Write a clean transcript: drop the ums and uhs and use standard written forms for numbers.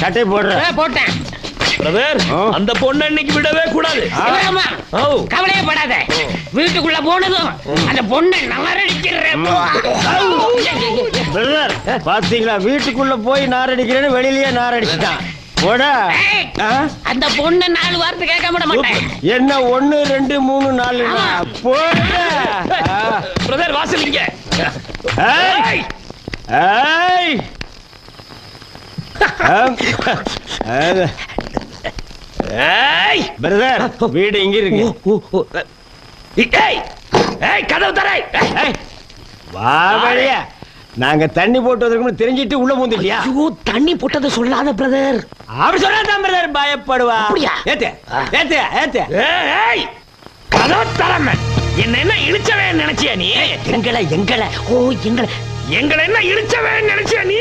சட்டை போடுற போட்டேன் பிரதர் அந்த பொண்ணை இன்னைக்கு விடவே கூடாது. கவலையே படாத. வீட்டுக்குள்ள போனதும் அந்த பொண்ணை நாரடிக்கிறேன். பாத்தீங்களா, வீட்டுக்குள்ள போய் நாரடிக்கிறேன்னு வெளியிலேயே நாரடிச்சுட்டான். அந்த பொண்ணு 4 வார்த்தை கேட்க விட மாட்டேன். என்ன 1 2 3 4 பிரதர் வாசலிங்க. பிரதர் வீடு இங்க இருக்கு. கதவு தர. வா வெளிய. நாங்க தண்ணி போட்டு வந்திருக்கோம்னு தெரிஞ்சிட்டு உள்ள பூந்துட்டியா? தண்ணி போட்டதை சொல்லாத பிரதர். அப்படி சொன்னாதான் பிரதர் பயப்படுவா. ஏத்து ஏத்து ஏத்து. கதவு தரம. என்ன இழுச்சவே நினைச்சியா நீ? எங்களை எங்களை என்ன இழுச்சவே நினைச்சியா நீ?